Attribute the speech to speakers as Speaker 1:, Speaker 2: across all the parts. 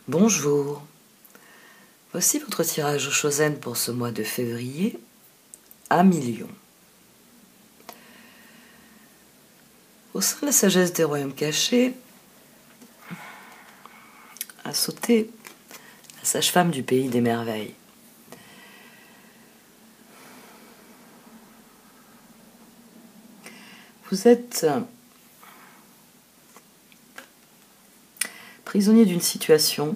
Speaker 1: Bonjour, voici votre tirage au Chosen pour ce mois de février à Million. Au sein de la sagesse des royaumes cachés, a sauté la sage-femme du pays des merveilles. Vous êtes prisonnier d'une situation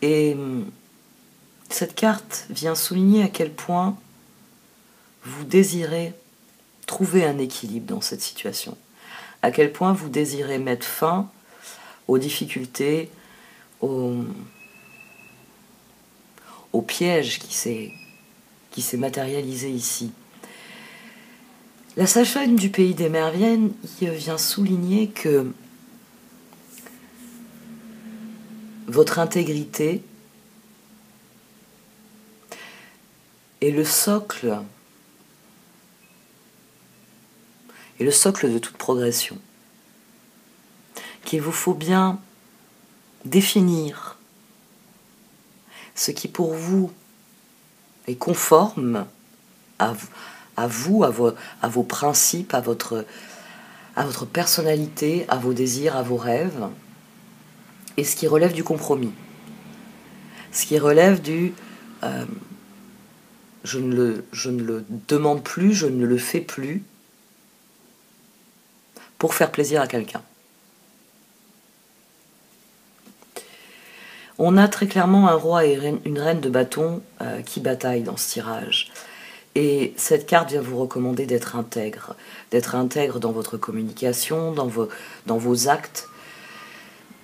Speaker 1: et cette carte vient souligner à quel point vous désirez trouver un équilibre dans cette situation, à quel point vous désirez mettre fin aux difficultés, au piège qui s'est matérialisé ici. La sage-femme du pays des merveilles vient souligner que votre intégrité est le socle de toute progression, qu'il vous faut bien définir ce qui pour vous est conforme à vos principes, à votre personnalité, à vos désirs, à vos rêves, et ce qui relève du compromis, ce qui relève du je ne le demande plus, je ne le fais plus pour faire plaisir à quelqu'un. On a très clairement un roi et une reine de bâton qui bataillent dans ce tirage. Et cette carte vient vous recommander d'être intègre dans votre communication, dans vos actes,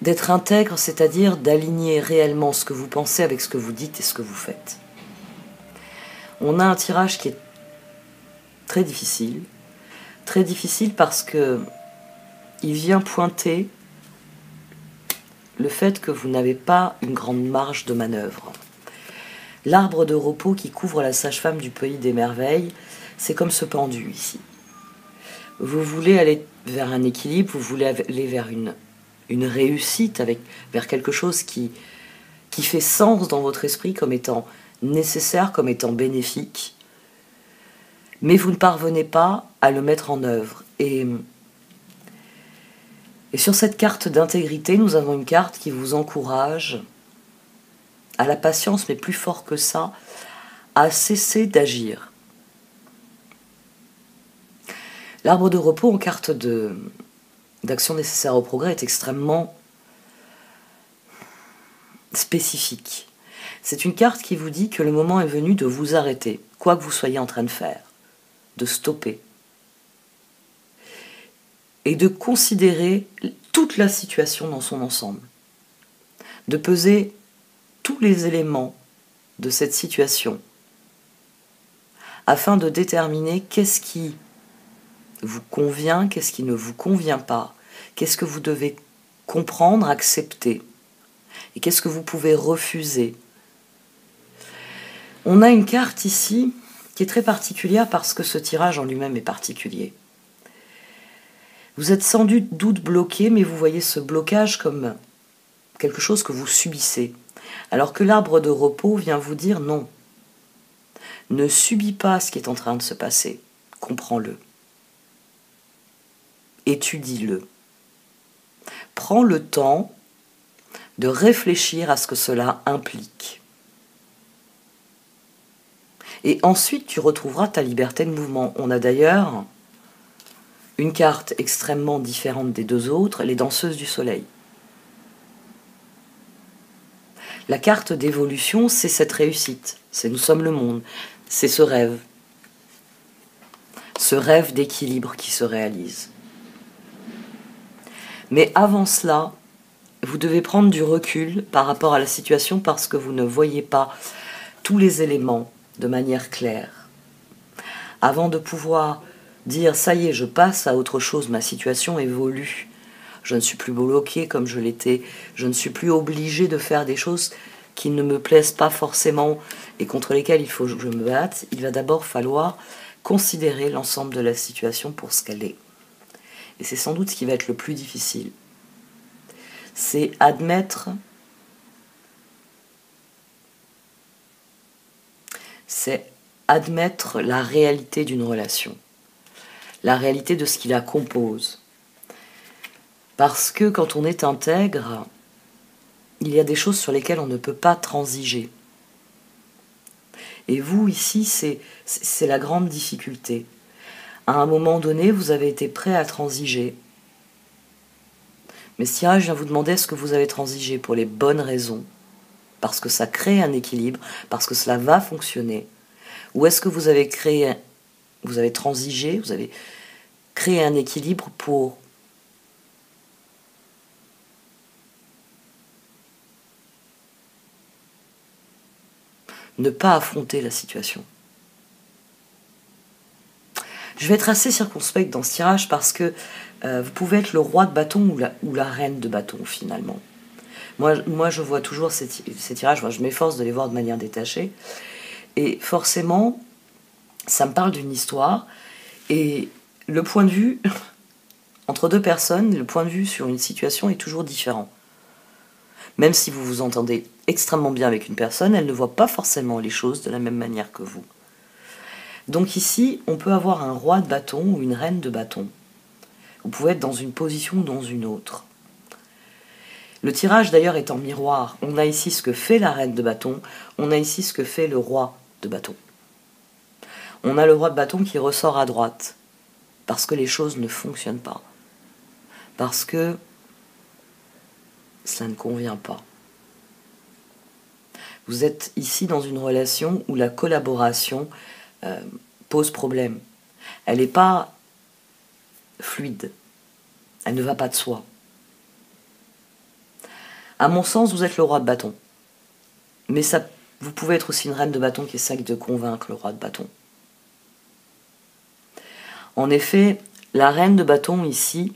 Speaker 1: d'être intègre, c'est-à-dire d'aligner réellement ce que vous pensez avec ce que vous dites et ce que vous faites. On a un tirage qui est très difficile parce que il vient pointer le fait que vous n'avez pas une grande marge de manœuvre. L'arbre de repos qui couvre la sage-femme du pays des merveilles, c'est comme ce pendu ici. Vous voulez aller vers un équilibre, vous voulez aller vers une réussite, vers quelque chose qui fait sens dans votre esprit comme étant nécessaire, comme étant bénéfique, mais vous ne parvenez pas à le mettre en œuvre. Et sur cette carte d'intégrité, nous avons une carte qui vous encourage à la patience, mais plus fort que ça, à cesser d'agir. L'arbre de repos en carte d'action nécessaire au progrès est extrêmement spécifique. C'est une carte qui vous dit que le moment est venu de vous arrêter, quoi que vous soyez en train de faire, de stopper, et de considérer toute la situation dans son ensemble, de peser tous les éléments de cette situation afin de déterminer qu'est-ce qui vous convient, qu'est-ce qui ne vous convient pas, qu'est-ce que vous devez comprendre, accepter, et qu'est-ce que vous pouvez refuser. On a une carte ici qui est très particulière parce que ce tirage en lui-même est particulier. Vous êtes sans doute bloqué, mais vous voyez ce blocage comme quelque chose que vous subissez. Alors que l'arbre de repos vient vous dire non. Ne subis pas ce qui est en train de se passer. Comprends-le. Étudie-le. Prends le temps de réfléchir à ce que cela implique. Et ensuite, tu retrouveras ta liberté de mouvement. On a d'ailleurs une carte extrêmement différente des deux autres, les danseuses du soleil. La carte d'évolution, c'est cette réussite, c'est nous sommes le monde, c'est ce rêve d'équilibre qui se réalise. Mais avant cela, vous devez prendre du recul par rapport à la situation parce que vous ne voyez pas tous les éléments de manière claire. Avant de pouvoir dire « ça y est, je passe à autre chose, ma situation évolue ». Je ne suis plus bloquée comme je l'étais. Je ne suis plus obligée de faire des choses qui ne me plaisent pas forcément et contre lesquelles il faut que je me batte. Il va d'abord falloir considérer l'ensemble de la situation pour ce qu'elle est. Et c'est sans doute ce qui va être le plus difficile. C'est admettre c'est admettre la réalité d'une relation, la réalité de ce qui la compose. Parce que quand on est intègre, il y a des choses sur lesquelles on ne peut pas transiger. Et vous, ici, c'est la grande difficulté. À un moment donné, vous avez été prêt à transiger. Mais ce tirage vient vous demander est-ce que vous avez transigé pour les bonnes raisons, parce que ça crée un équilibre, parce que cela va fonctionner, ou est-ce que vous avez transigé, vous avez créé un équilibre pour ne pas affronter la situation. Je vais être assez circonspecte dans ce tirage parce que vous pouvez être le roi de bâton ou la reine de bâton finalement. Moi je vois toujours ces tirages, je m'efforce de les voir de manière détachée. Et forcément, ça me parle d'une histoire. Et le point de vue, entre deux personnes, le point de vue sur une situation est toujours différent. Même si vous vous entendez extrêmement bien avec une personne, elle ne voit pas forcément les choses de la même manière que vous. Donc ici, on peut avoir un roi de bâton ou une reine de bâton. Vous pouvez être dans une position ou dans une autre. Le tirage d'ailleurs est en miroir. On a ici ce que fait la reine de bâton, on a ici ce que fait le roi de bâton. On a le roi de bâton qui ressort à droite, parce que les choses ne fonctionnent pas. Parce que ça ne convient pas. Vous êtes ici dans une relation où la collaboration pose problème. Elle n'est pas fluide. Elle ne va pas de soi. À mon sens, vous êtes le roi de bâton. Mais vous pouvez être aussi une reine de bâton qui essaie de convaincre le roi de bâton. En effet, la reine de bâton ici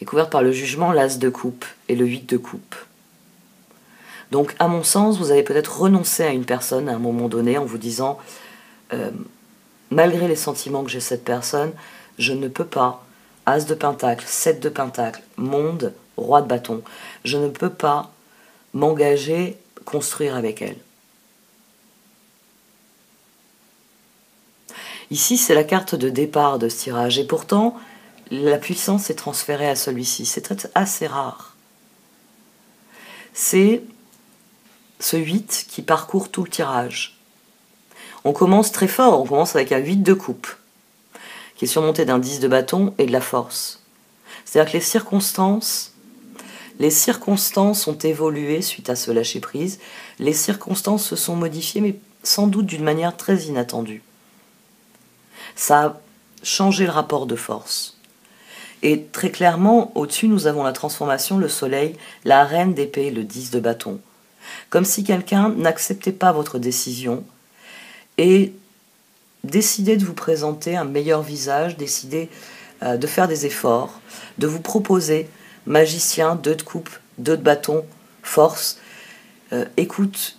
Speaker 1: est couverte par le jugement, l'as de coupe et le 8 de coupe. Donc, à mon sens, vous avez peut-être renoncé à une personne à un moment donné en vous disant malgré les sentiments que j'ai cette personne, je ne peux pas, as de pentacle, 7 de pentacle, monde, roi de bâton, je ne peux pas m'engager, construire avec elle. Ici, c'est la carte de départ de ce tirage, et pourtant, la puissance est transférée à celui-ci. C'est assez rare. C'est ce 8 qui parcourt tout le tirage. On commence très fort, on commence avec un 8 de coupe, qui est surmonté d'un 10 de bâton et de la force. C'est-à-dire que les circonstances ont évolué suite à ce lâcher-prise, les circonstances se sont modifiées, mais sans doute d'une manière très inattendue. Ça a changé le rapport de force. Et très clairement, au-dessus, nous avons la transformation, le soleil, la reine d'épée, le 10 de bâton. Comme si quelqu'un n'acceptait pas votre décision et décidait de vous présenter un meilleur visage, décidait de faire des efforts, de vous proposer magicien, 2 de coupe, 2 de bâton, force. Écoute,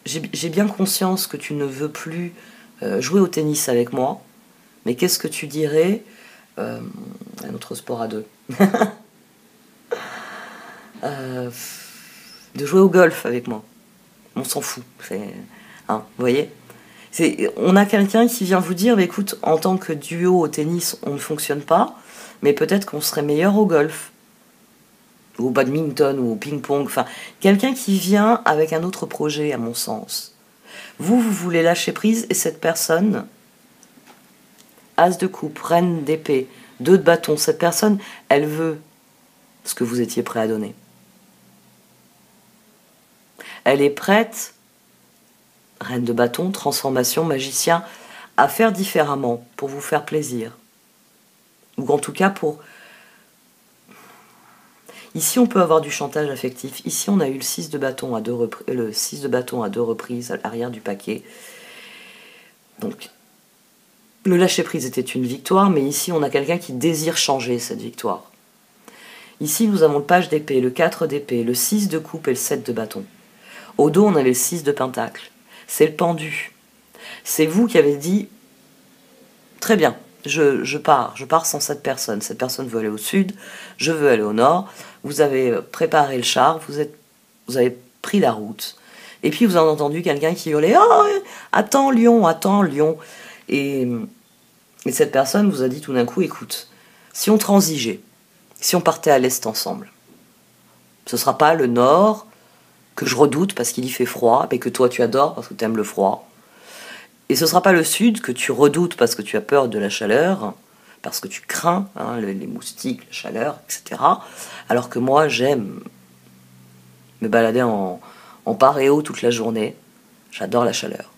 Speaker 1: j'ai bien conscience que tu ne veux plus jouer au tennis avec moi, mais qu'est-ce que tu dirais un autre sport à deux de jouer au golf avec moi. On s'en fout. Vous voyez, on a quelqu'un qui vient vous dire bah, écoute, en tant que duo au tennis, on ne fonctionne pas, mais peut-être qu'on serait meilleur au golf, ou au badminton, ou au ping-pong. Enfin, quelqu'un qui vient avec un autre projet, à mon sens. Vous voulez lâcher prise, et cette personne, as de coupe, reine d'épée, 2 de bâton, cette personne, elle veut ce que vous étiez prêt à donner. Elle est prête, reine de bâton, transformation, magicien, à faire différemment pour vous faire plaisir. Ou en tout cas pour... Ici, on peut avoir du chantage affectif. Ici, on a eu le 6 de bâton à 2 reprises à l'arrière du paquet. Donc, le lâcher-prise était une victoire, mais ici, on a quelqu'un qui désire changer cette victoire. Ici, nous avons le page d'épée, le 4 d'épée, le 6 de coupe et le 7 de bâton. Au dos, on avait le 6 de pentacle. C'est le pendu. C'est vous qui avez dit « Très bien, je pars sans cette personne. Cette personne veut aller au sud, je veux aller au nord. » Vous avez préparé le char, vous avez pris la route. Et puis vous avez entendu quelqu'un qui hurlait « Oh, attends Lyon, attends Lyon !» Et cette personne vous a dit tout d'un coup « Écoute, si on transigeait, si on partait à l'est ensemble, ce ne sera pas le nord que je redoute parce qu'il y fait froid, et que toi tu adores parce que tu aimes le froid. Et ce ne sera pas le sud que tu redoutes parce que tu as peur de la chaleur, parce que tu crains les moustiques, la chaleur, etc. Alors que moi, j'aime me balader en paréo toute la journée. J'adore la chaleur.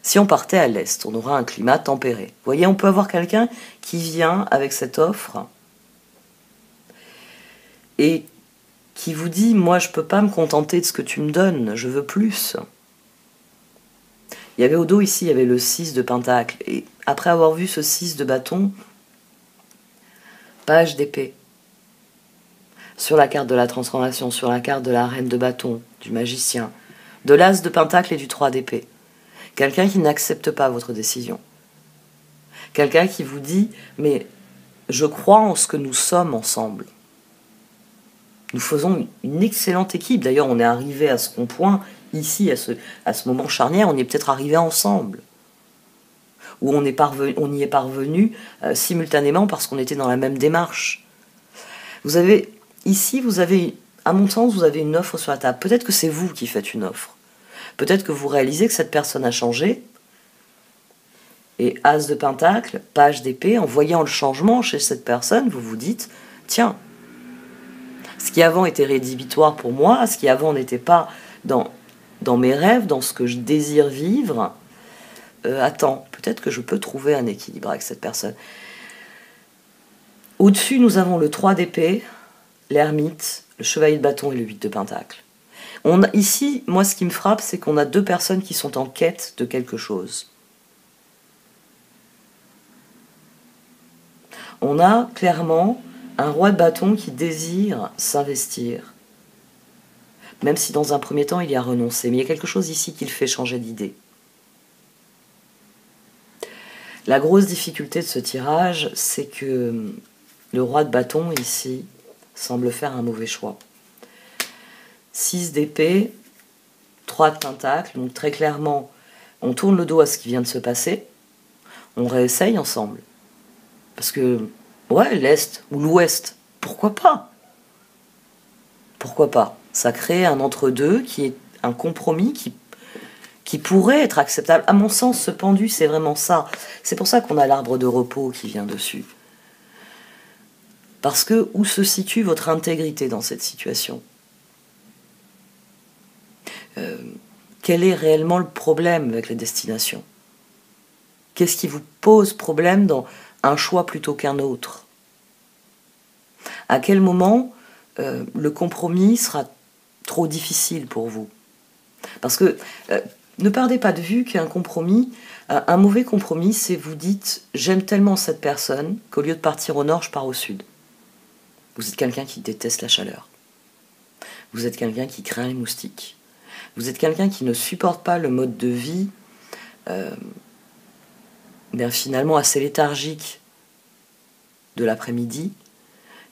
Speaker 1: Si on partait à l'est, on aura un climat tempéré. Vous voyez, on peut avoir quelqu'un qui vient avec cette offre et qui vous dit « Moi, je ne peux pas me contenter de ce que tu me donnes, je veux plus ». Il y avait au dos ici, il y avait le 6 de pentacle. Et après avoir vu ce 6 de bâton, page d'épée. Sur la carte de la transformation, sur la carte de la reine de bâton, du magicien, de l'as de pentacle et du 3 d'épée. Quelqu'un qui n'accepte pas votre décision. Quelqu'un qui vous dit « Mais je crois en ce que nous sommes ensemble. Nous faisons une excellente équipe. D'ailleurs, on est arrivé à ce point, ici, à ce moment charnière, on est peut-être arrivé ensemble. Ou on y est parvenu simultanément parce qu'on était dans la même démarche. Ici, vous avez, à mon sens, vous avez une offre sur la table. Peut-être que c'est vous qui faites une offre. Peut-être que vous réalisez que cette personne a changé. Et as de pentacle, page d'épée, en voyant le changement chez cette personne, vous vous dites, tiens, ce qui avant était rédhibitoire pour moi, ce qui avant n'était pas dans mes rêves, dans ce que je désire vivre, attends, peut-être que je peux trouver un équilibre avec cette personne. Au-dessus, nous avons le 3 d'épée, l'ermite, le chevalier de bâton et le 8 de pentacle. Ici, moi, ce qui me frappe, c'est qu'on a deux personnes qui sont en quête de quelque chose. On a clairement un roi de bâton qui désire s'investir, même si dans un premier temps il y a renoncé. Mais il y a quelque chose ici qui le fait changer d'idée. La grosse difficulté de ce tirage, c'est que le roi de bâton ici semble faire un mauvais choix. 6 d'épée, 3 de pentacle, donc très clairement, on tourne le dos à ce qui vient de se passer, on réessaye ensemble. Parce que, ouais, l'Est ou l'Ouest, pourquoi pas? Pourquoi pas? Ça crée un entre-deux qui est un compromis qui pourrait être acceptable. À mon sens, ce pendu, c'est vraiment ça. C'est pour ça qu'on a l'arbre de repos qui vient dessus. Parce que où se situe votre intégrité dans cette situation? Quel est réellement le problème avec la destination? Qu'est-ce qui vous pose problème dans un choix plutôt qu'un autre? À quel moment le compromis sera trop difficile pour vous? Parce que ne perdez pas de vue qu'un compromis, un mauvais compromis, c'est vous dites « j'aime tellement cette personne qu'au lieu de partir au nord, je pars au sud ». Vous êtes quelqu'un qui déteste la chaleur. Vous êtes quelqu'un qui craint les moustiques. Vous êtes quelqu'un qui ne supporte pas le mode de vie finalement assez léthargique de l'après-midi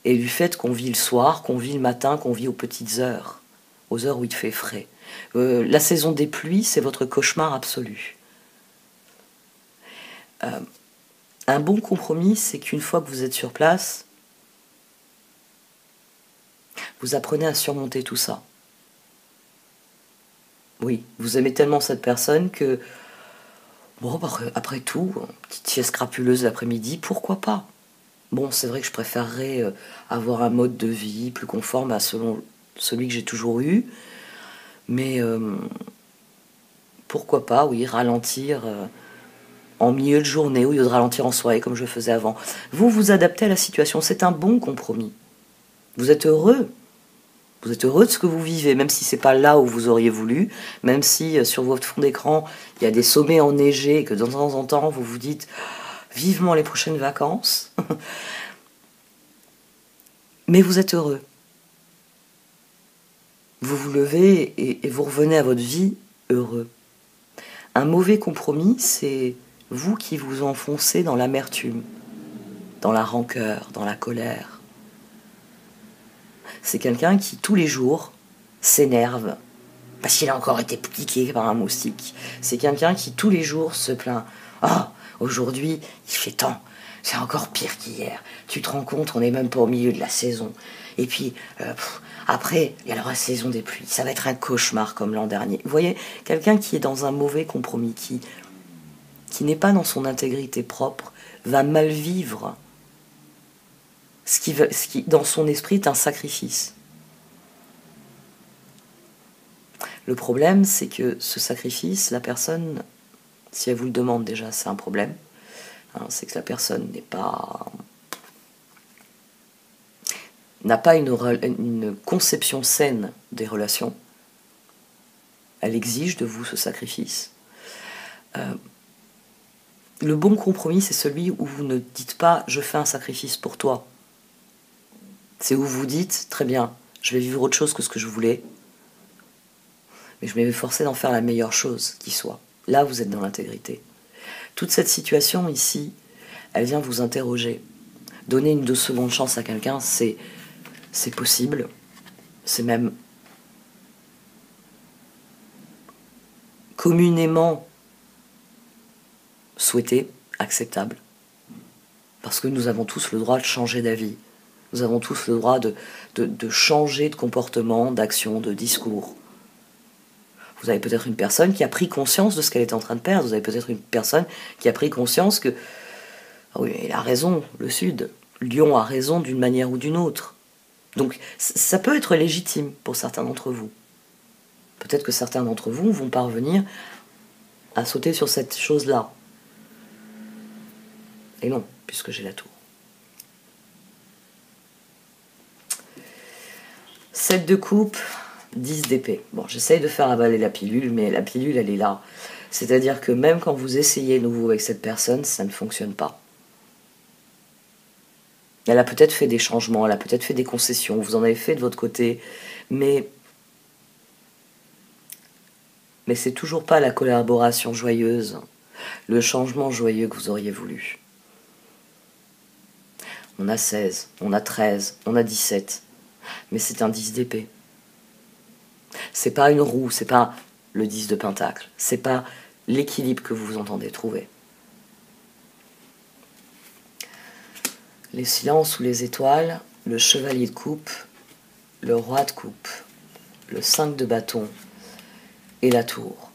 Speaker 1: et du fait qu'on vit le soir, qu'on vit le matin, qu'on vit aux petites heures, aux heures où il fait frais. La saison des pluies, c'est votre cauchemar absolu. Un bon compromis, c'est qu'une fois que vous êtes sur place, vous apprenez à surmonter tout ça. Oui, vous aimez tellement cette personne que, bon, après tout, petite sieste crapuleuse l'après-midi, pourquoi pas? Bon, c'est vrai que je préférerais avoir un mode de vie plus conforme à celui que j'ai toujours eu, mais pourquoi pas, oui, ralentir en milieu de journée au lieu de ralentir en soirée comme je faisais avant. Vous vous adaptez à la situation, c'est un bon compromis. Vous êtes heureux. Vous êtes heureux de ce que vous vivez, même si c'est pas là où vous auriez voulu, même si sur votre fond d'écran, il y a des sommets enneigés et que de temps en temps, vous vous dites vivement les prochaines vacances. Mais vous êtes heureux. Vous vous levez et vous revenez à votre vie heureux. Un mauvais compromis, c'est vous qui vous enfoncez dans l'amertume, dans la rancœur, dans la colère. C'est quelqu'un qui, tous les jours, s'énerve parce qu'il a encore été piqué par un moustique. C'est quelqu'un qui tous les jours se plaint. « Oh, aujourd'hui, il fait tant. C'est encore pire qu'hier. Tu te rends compte, on n'est même pas au milieu de la saison. Et puis, après, il y a la saison des pluies. Ça va être un cauchemar comme l'an dernier. » Vous voyez, quelqu'un qui est dans un mauvais compromis, qui n'est pas dans son intégrité propre, va mal vivre ce qui, dans son esprit, est un sacrifice. Le problème, c'est que ce sacrifice, la personne, si elle vous le demande déjà, c'est un problème. Hein, c'est que la personne n'a pas une conception saine des relations. Elle exige de vous ce sacrifice. Le bon compromis, c'est celui où vous ne dites pas « je fais un sacrifice pour toi ». C'est où vous dites « très bien, je vais vivre autre chose que ce que je voulais, mais je vais m'efforcer d'en faire la meilleure chose qui soit ». Là, vous êtes dans l'intégrité. Toute cette situation ici, elle vient vous interroger. Donner une 2 secondes chance à quelqu'un, c'est possible. C'est même communément souhaité, acceptable. Parce que nous avons tous le droit de changer d'avis. Nous avons tous le droit de changer de comportement, d'action, de discours. Vous avez peut-être une personne qui a pris conscience de ce qu'elle est en train de perdre. Vous avez peut-être une personne qui a pris conscience que ah oui, il a raison, le Sud. Lyon a raison d'une manière ou d'une autre. Donc ça peut être légitime pour certains d'entre vous. Peut-être que certains d'entre vous vont parvenir à sauter sur cette chose-là. Et non, puisque j'ai la tour. 7 de coupe, 10 d'épée. Bon, j'essaye de faire avaler la pilule, mais la pilule, elle est là. C'est-à-dire que même quand vous essayez nouveau avec cette personne, ça ne fonctionne pas. Elle a peut-être fait des changements, elle a peut-être fait des concessions, vous en avez fait de votre côté, mais c'est toujours pas la collaboration joyeuse, le changement joyeux que vous auriez voulu. On a 16, on a 13, on a 17, mais c'est un 10 d'épée. C'est pas une roue, c'est pas le 10 de pentacle, c'est pas l'équilibre que vous entendez trouver. Les silences ou les étoiles, le chevalier de coupe, le roi de coupe, le 5 de bâton et la tour.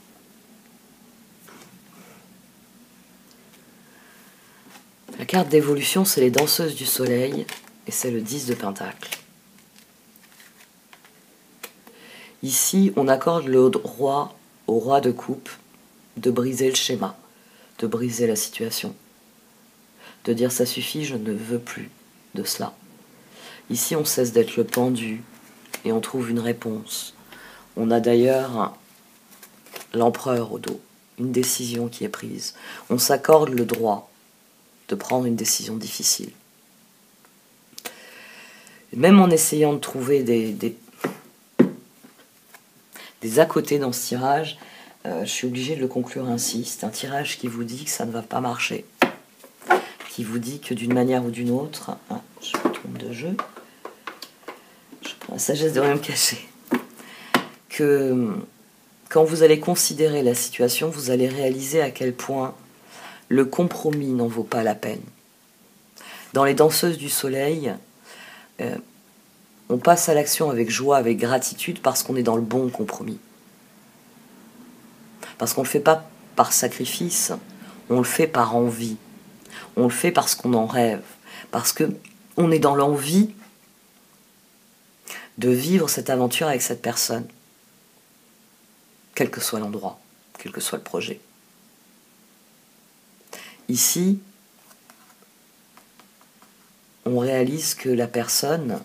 Speaker 1: La carte d'évolution, c'est les danseuses du soleil et c'est le 10 de pentacle. Ici, on accorde le roi au roi de coupe de briser le schéma, de briser la situation, de dire ça suffit, je ne veux plus de cela. Ici, on cesse d'être le pendu et on trouve une réponse. On a d'ailleurs l'empereur au dos, une décision qui est prise. On s'accorde le droit de prendre une décision difficile. Même en essayant de trouver des à côté dans ce tirage, je suis obligée de le conclure ainsi. C'est un tirage qui vous dit que ça ne va pas marcher. Qui vous dit que d'une manière ou d'une autre... Ah, je me trompe de jeu. Je prends la sagesse de rien me cacher. Que quand vous allez considérer la situation, vous allez réaliser à quel point le compromis n'en vaut pas la peine. Dans les danseuses du soleil, on passe à l'action avec joie, avec gratitude, parce qu'on est dans le bon compromis. Parce qu'on ne le fait pas par sacrifice, on le fait par envie. On le fait parce qu'on en rêve. Parce qu'on est dans l'envie de vivre cette aventure avec cette personne. Quel que soit l'endroit, quel que soit le projet. Ici, on réalise que la personne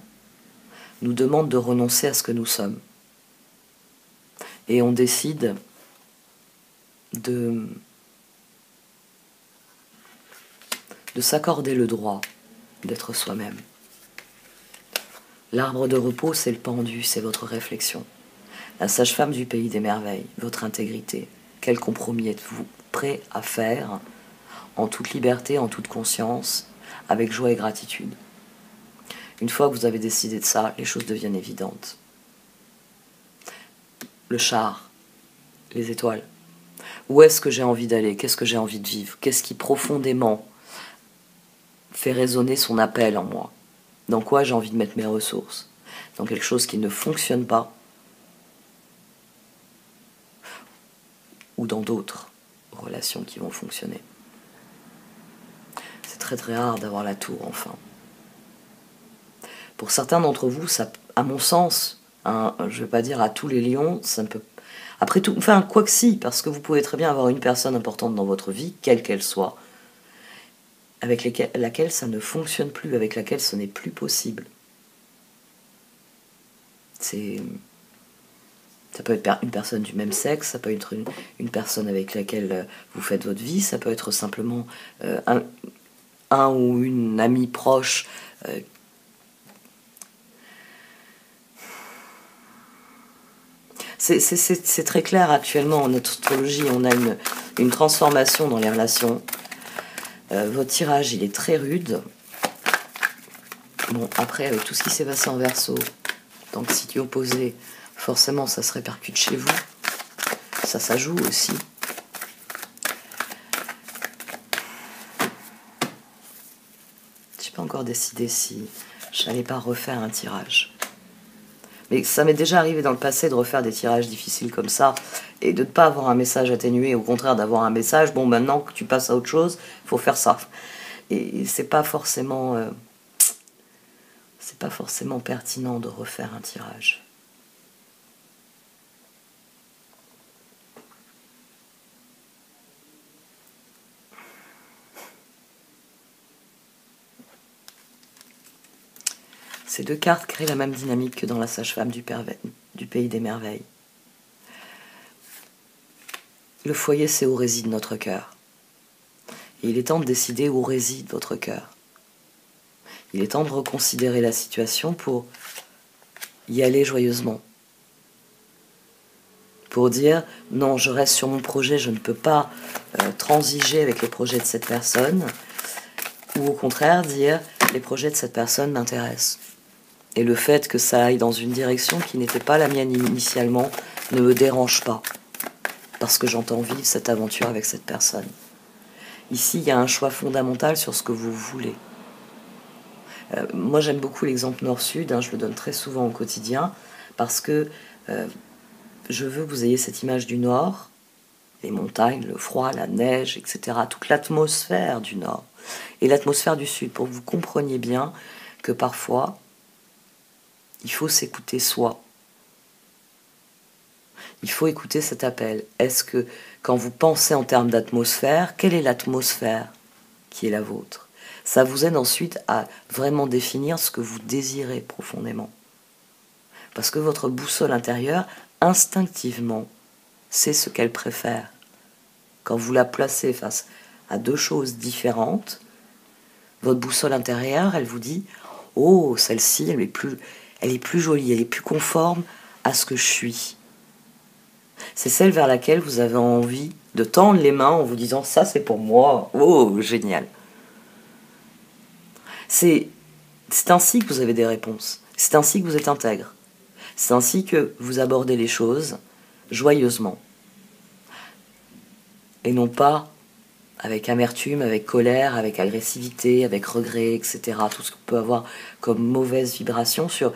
Speaker 1: nous demande de renoncer à ce que nous sommes. Et on décide de s'accorder le droit d'être soi-même. L'arbre de repos, c'est le pendu, c'est votre réflexion. La sage-femme du pays des merveilles, votre intégrité. Quel compromis êtes-vous prêt à faire en toute liberté, en toute conscience, avec joie et gratitude? Une fois que vous avez décidé de ça, les choses deviennent évidentes. le char, les étoiles. Où est-ce que j'ai envie d'aller? Qu'est-ce que j'ai envie de vivre? Qu'est-ce qui profondément fait résonner son appel en moi? Dans quoi j'ai envie de mettre mes ressources? Dans quelque chose qui ne fonctionne pas? Ou dans d'autres relations qui vont fonctionner? C'est très très rare d'avoir la tour, enfin. Pour certains d'entre vous, ça, à mon sens, hein, je ne vais pas dire à tous les lions, ça ne peut... Après tout, enfin, quoi que si, parce que vous pouvez très bien avoir une personne importante dans votre vie, quelle qu'elle soit, avec laquelle ça ne fonctionne plus, avec laquelle ce n'est plus possible. Ça peut être une personne du même sexe, ça peut être une personne avec laquelle vous faites votre vie, ça peut être simplement un ou une amie proche. C'est très clair actuellement en astrologie, on a une transformation dans les relations. Votre tirage, il est très rude. Bon, après, avec tout ce qui s'est passé en Verseau, dans le site opposé, forcément, ça se répercute chez vous. Ça joue aussi. Je n'ai pas encore décidé si j'allais pas refaire un tirage. Mais ça m'est déjà arrivé dans le passé de refaire des tirages difficiles comme ça et de ne pas avoir un message atténué, au contraire d'avoir un message, bon, maintenant que tu passes à autre chose, il faut faire ça. Et c'est pas forcément pertinent de refaire un tirage. Ces deux cartes créent la même dynamique que dans la sage-femme du pays des merveilles. Le foyer, c'est où réside notre cœur. Et il est temps de décider où réside votre cœur. Il est temps de reconsidérer la situation pour y aller joyeusement. Pour dire, non, je reste sur mon projet, je ne peux pas transiger avec les projets de cette personne. Ou au contraire, dire, les projets de cette personne m'intéressent. Et le fait que ça aille dans une direction qui n'était pas la mienne initialement ne me dérange pas. Parce que j'entends vivre cette aventure avec cette personne. Ici, il y a un choix fondamental sur ce que vous voulez. Moi, j'aime beaucoup l'exemple nord-sud, hein, je le donne très souvent au quotidien, parce que je veux que vous ayez cette image du nord, les montagnes, le froid, la neige, etc., toute l'atmosphère du nord, et l'atmosphère du sud, pour que vous compreniez bien que parfois, il faut s'écouter soi. Il faut écouter cet appel. Est-ce que, quand vous pensez en termes d'atmosphère, quelle est l'atmosphère qui est la vôtre? Ça vous aide ensuite à vraiment définir ce que vous désirez profondément. Parce que votre boussole intérieure, instinctivement, sait ce qu'elle préfère. Quand vous la placez face à deux choses différentes, votre boussole intérieure, elle vous dit « Oh, celle-ci, elle est plus jolie, elle est plus conforme à ce que je suis. » C'est celle vers laquelle vous avez envie de tendre les mains en vous disant « Ça, c'est pour moi. Oh, génial !» C'est ainsi que vous avez des réponses. C'est ainsi que vous êtes intègre. C'est ainsi que vous abordez les choses joyeusement. Et non pas avec amertume, avec colère, avec agressivité, avec regret, etc. Tout ce qu'on peut avoir comme mauvaise vibration sur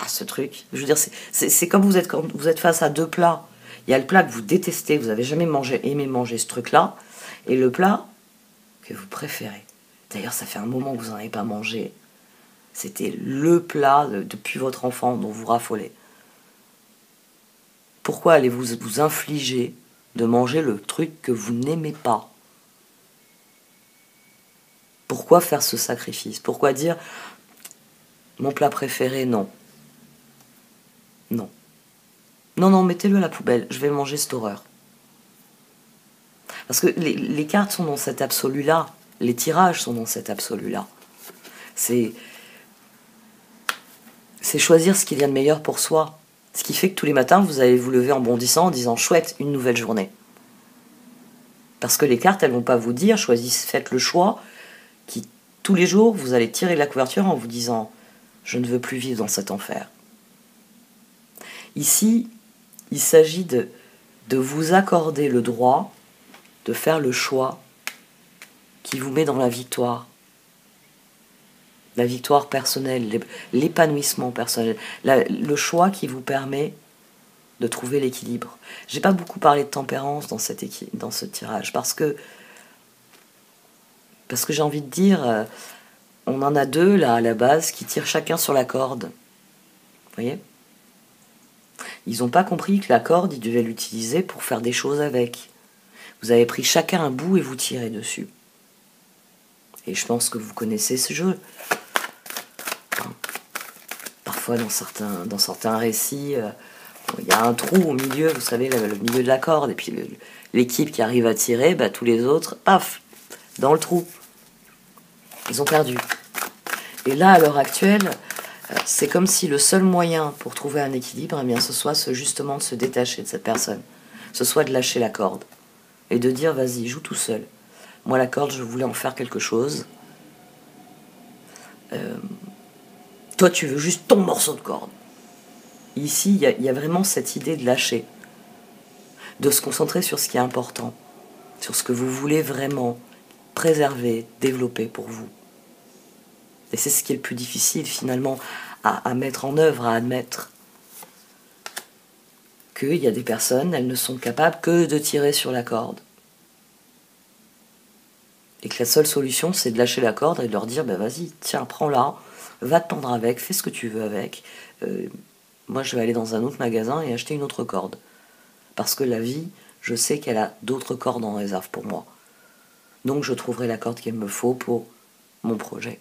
Speaker 1: ce truc. Je veux dire, c'est comme quand vous êtes face à deux plats. Il y a le plat que vous détestez, vous n'avez jamais aimé manger ce truc-là, et le plat que vous préférez. D'ailleurs, ça fait un moment que vous n'en avez pas mangé. C'était le plat depuis votre enfant dont vous raffolez. Pourquoi allez-vous vous infliger de manger le truc que vous n'aimez pas? Pourquoi faire ce sacrifice? Pourquoi dire mon plat préféré? Non. Non. Non, mettez-le à la poubelle, je vais manger cette horreur. Parce que les cartes sont dans cet absolu-là, les tirages sont dans cet absolu-là. C'est choisir ce qu'il y a de meilleur pour soi. Ce qui fait que tous les matins, vous allez vous lever en bondissant, en disant « Chouette, une nouvelle journée ». Parce que les cartes, elles ne vont pas vous dire « Faites le choix » qui, tous les jours, vous allez tirer la couverture en vous disant « Je ne veux plus vivre dans cet enfer ». Ici, il s'agit de vous accorder le droit de faire le choix qui vous met dans la victoire personnelle, l'épanouissement personnel, le choix qui vous permet de trouver l'équilibre. J'ai pas beaucoup parlé de tempérance dans ce tirage, parce que j'ai envie de dire, on en a deux là à la base qui tirent chacun sur la corde. Vous voyez ? Ils n'ont pas compris que la corde, ils devaient l'utiliser pour faire des choses avec. Vous avez pris chacun un bout et vous tirez dessus. Et je pense que vous connaissez ce jeu. Parfois, dans certains récits, il y a un trou au milieu, vous savez, le milieu de la corde, et puis l'équipe qui arrive à tirer, tous les autres, paf, dans le trou. Ils ont perdu. Et là, à l'heure actuelle, c'est comme si le seul moyen pour trouver un équilibre, eh bien, ce soit justement de se détacher de cette personne. Ce soit de lâcher la corde. Et de dire, vas-y, joue tout seul. Moi, la corde, je voulais en faire quelque chose. Toi, tu veux juste ton morceau de corde. Ici, il y a vraiment cette idée de lâcher. De se concentrer sur ce qui est important. Sur ce que vous voulez vraiment préserver, développer pour vous. Et c'est ce qui est le plus difficile, finalement, à mettre en œuvre, à admettre. Qu'il y a des personnes, elles ne sont capables que de tirer sur la corde. Et que la seule solution, c'est de lâcher la corde et de leur dire, vas-y, tiens, prends-la, va te pendre avec, fais ce que tu veux avec. Moi, je vais aller dans un autre magasin et acheter une autre corde. Parce que la vie, je sais qu'elle a d'autres cordes en réserve pour moi. Donc, je trouverai la corde qu'il me faut pour mon projet.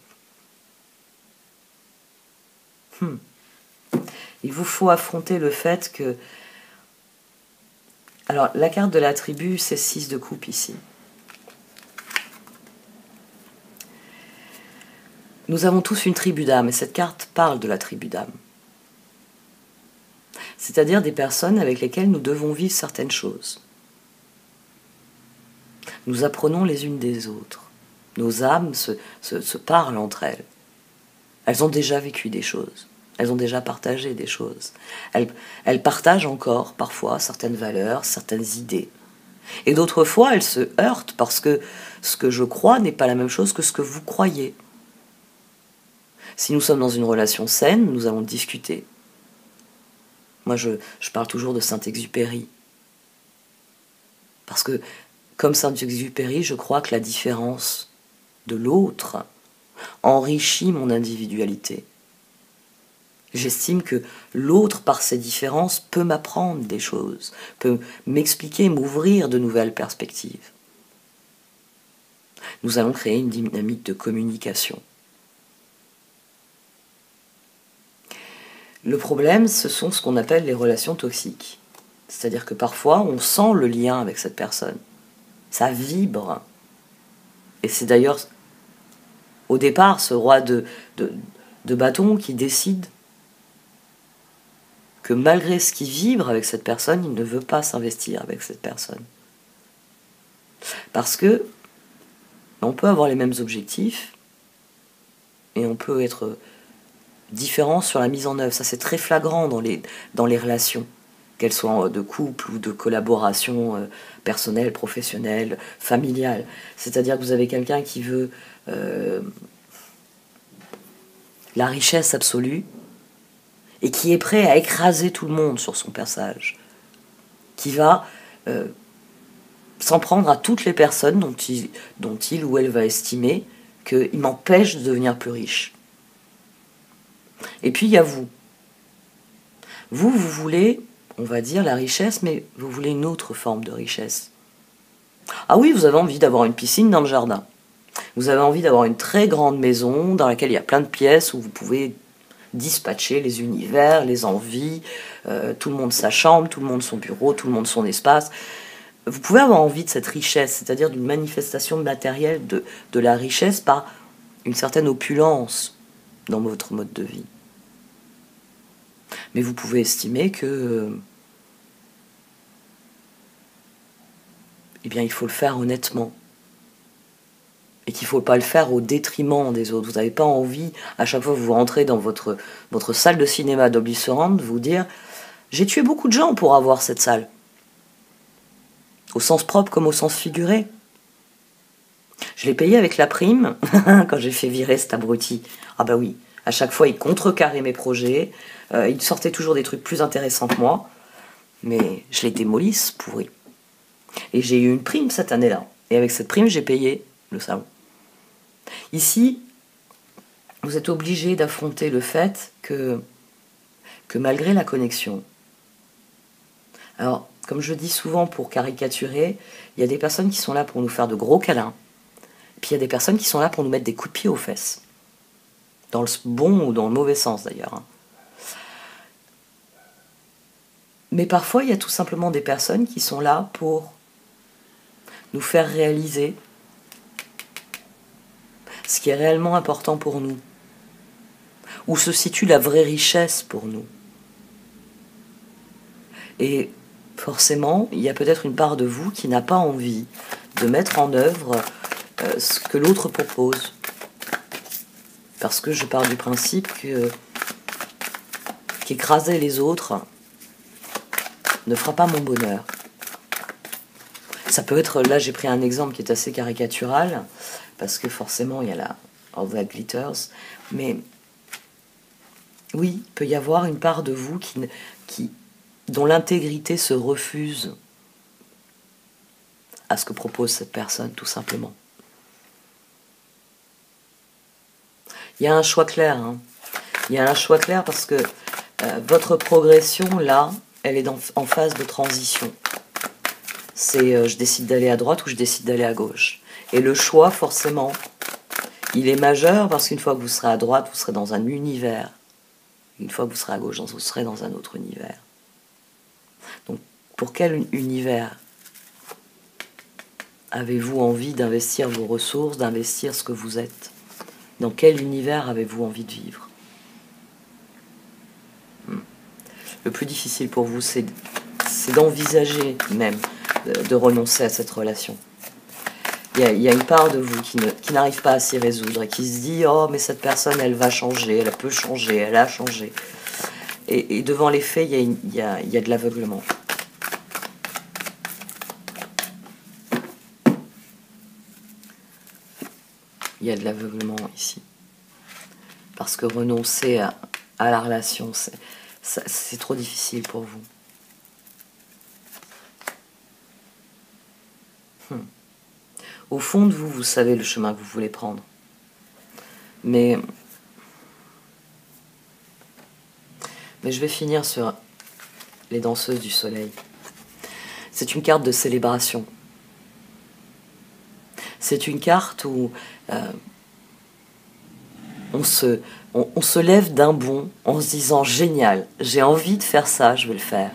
Speaker 1: Il vous faut affronter le fait que... Alors, la carte de la tribu, c'est 6 de coupe ici. Nous avons tous une tribu d'âme, et cette carte parle de la tribu d'âme. C'est-à-dire des personnes avec lesquelles nous devons vivre certaines choses. Nous apprenons les unes des autres. Nos âmes se parlent entre elles. Elles ont déjà vécu des choses. Elles ont déjà partagé des choses. Elles partagent encore, parfois, certaines valeurs, certaines idées. Et d'autres fois, elles se heurtent parce que ce que je crois n'est pas la même chose que ce que vous croyez. Si nous sommes dans une relation saine, nous allons discuter. Moi, je parle toujours de Saint-Exupéry. Parce que, comme Saint-Exupéry, je crois que la différence de l'autre enrichit mon individualité. J'estime que l'autre, par ses différences, peut m'apprendre des choses, peut m'expliquer, m'ouvrir de nouvelles perspectives. Nous allons créer une dynamique de communication. Le problème, ce sont ce qu'on appelle les relations toxiques. C'est-à-dire que parfois, on sent le lien avec cette personne. Ça vibre. Et c'est d'ailleurs, au départ, ce roi de bâton qui décide que malgré ce qui vibre avec cette personne, il ne veut pas s'investir avec cette personne. Parce que on peut avoir les mêmes objectifs et on peut être différent sur la mise en œuvre. Ça, c'est très flagrant dans les relations, qu'elles soient de couple ou de collaboration personnelle, professionnelle, familiale. C'est-à-dire que vous avez quelqu'un qui veut la richesse absolue et qui est prêt à écraser tout le monde sur son passage, qui va s'en prendre à toutes les personnes dont il ou elle va estimer qu'il m'empêche de devenir plus riche. Et puis il y a vous. Vous voulez, on va dire, la richesse, mais vous voulez une autre forme de richesse. Ah oui, vous avez envie d'avoir une piscine dans le jardin. Vous avez envie d'avoir une très grande maison dans laquelle il y a plein de pièces où vous pouvez dispatcher les univers, les envies, tout le monde sa chambre, tout le monde son bureau, tout le monde son espace. Vous pouvez avoir envie de cette richesse, c'est-à-dire d'une manifestation matérielle de la richesse par une certaine opulence dans votre mode de vie. Mais vous pouvez estimer que il faut le faire honnêtement. Et qu'il ne faut pas le faire au détriment des autres. Vous n'avez pas envie, à chaque fois que vous rentrez dans votre salle de cinéma d'Oblisserand, de vous dire J'ai tué beaucoup de gens pour avoir cette salle. Au sens propre comme au sens figuré. Je l'ai payé avec la prime quand j'ai fait virer cet abruti. Ah bah oui, à chaque fois il contrecarrait mes projets, il sortait toujours des trucs plus intéressants que moi, mais je l'ai démoli, ce pourri. Et j'ai eu une prime cette année-là. Et avec cette prime, j'ai payé le salon. Ici, vous êtes obligé d'affronter le fait que malgré la connexion, alors, comme je dis souvent pour caricaturer, il y a des personnes qui sont là pour nous faire de gros câlins, puis il y a des personnes qui sont là pour nous mettre des coups de pied aux fesses. Dans le bon ou dans le mauvais sens d'ailleurs. Mais parfois, il y a tout simplement des personnes qui sont là pour nous faire réaliser ce qui est réellement important pour nous, où se situe la vraie richesse pour nous. Et forcément, il y a peut-être une part de vous qui n'a pas envie de mettre en œuvre ce que l'autre propose. Parce que je pars du principe qu'écraser les autres ne fera pas mon bonheur. Ça peut être, là j'ai pris un exemple qui est assez caricatural, parce que forcément il y a la All That Glitters, mais oui, il peut y avoir une part de vous dont l'intégrité se refuse à ce que propose cette personne, tout simplement. Il y a un choix clair, hein. Il y a un choix clair parce que votre progression, là, elle est en phase de transition. C'est je décide d'aller à droite ou je décide d'aller à gauche. Et le choix, forcément, il est majeur parce qu'une fois que vous serez à droite, vous serez dans un univers. Une fois que vous serez à gauche, vous serez dans un autre univers. Donc, pour quel univers avez-vous envie d'investir vos ressources, d'investir ce que vous êtes? Dans quel univers avez-vous envie de vivre? Le plus difficile pour vous, c'est d'envisager même de renoncer à cette relation. Il y a une part de vous qui n'arrive pas à s'y résoudre et qui se dit « Oh, mais cette personne, elle va changer, elle peut changer, elle a changé. » Et devant les faits, il y a de l'aveuglement. Il y a de l'aveuglement ici. Parce que renoncer à la relation, c'est trop difficile pour vous. Au fond de vous, vous savez le chemin que vous voulez prendre. Mais je vais finir sur les danseuses du soleil. C'est une carte de célébration. C'est une carte où on se lève d'un bond en se disant « Génial, j'ai envie de faire ça, je vais le faire. »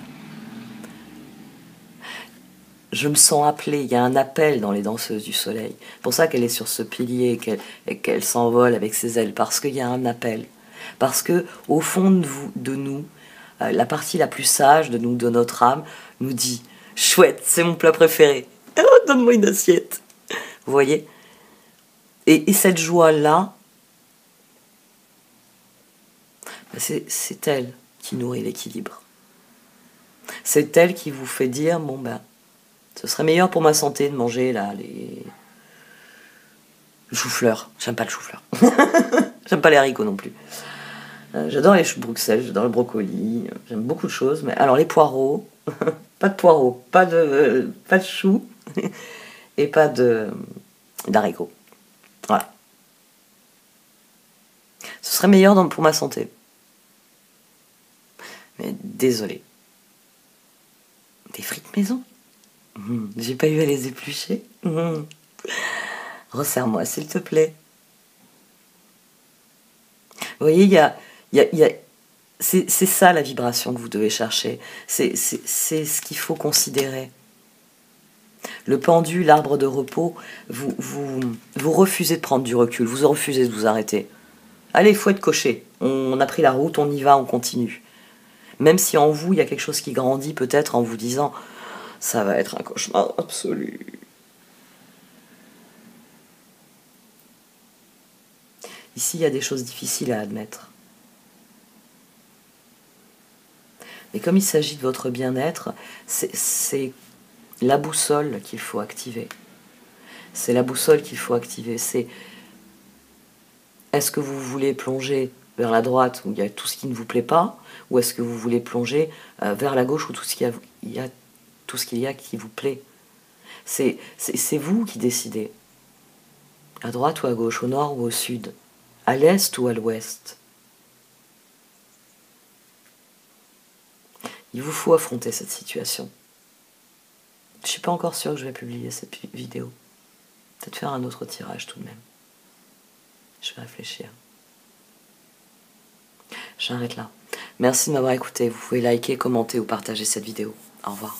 Speaker 1: Je me sens appelée, il y a un appel dans les danseuses du soleil. C'est pour ça qu'elle est sur ce pilier, qu'elle s'envole avec ses ailes, parce qu'il y a un appel. Parce que au fond de nous, la partie la plus sage de nous, de notre âme, nous dit « Chouette, c'est mon plat préféré. Oh, donne-moi une assiette. » Vous voyez ? Et cette joie-là, c'est elle qui nourrit l'équilibre. C'est elle qui vous fait dire « Bon ben, ce serait meilleur pour ma santé de manger là les chou-fleurs. » J'aime pas le chou-fleur. J'aime pas les haricots non plus. J'adore les choux de Bruxelles, j'adore le brocoli, j'aime beaucoup de choses. Mais alors les poireaux, pas de poireaux, pas de choux et pas d'haricots. Voilà. Ce serait meilleur pour ma santé. Mais désolé. Des frites maison. J'ai pas eu à les éplucher. Resserre-moi, s'il te plaît. Vous voyez, c'est ça la vibration que vous devez chercher. C'est ce qu'il faut considérer. Le pendu, l'arbre de repos, vous refusez de prendre du recul, vous refusez de vous arrêter. Allez, il faut être coché. On a pris la route, on y va, on continue. Même si en vous, il y a quelque chose qui grandit, peut-être en vous disant « ça va être un cauchemar absolu ». Ici, il y a des choses difficiles à admettre. Et comme il s'agit de votre bien-être, c'est la boussole qu'il faut activer. C'est la boussole qu'il faut activer. C'est est-ce que vous voulez plonger vers la droite où il y a tout ce qui ne vous plaît pas, ou est-ce que vous voulez plonger vers la gauche où tout ce qu'il y a, tout ce qu'il y a qui vous plaît. C'est vous qui décidez. À droite ou à gauche, au nord ou au sud, à l'est ou à l'ouest. Il vous faut affronter cette situation. Je ne suis pas encore sûre que je vais publier cette vidéo. Peut-être faire un autre tirage tout de même. Je vais réfléchir. J'arrête là. Merci de m'avoir écouté. Vous pouvez liker, commenter ou partager cette vidéo. Au revoir.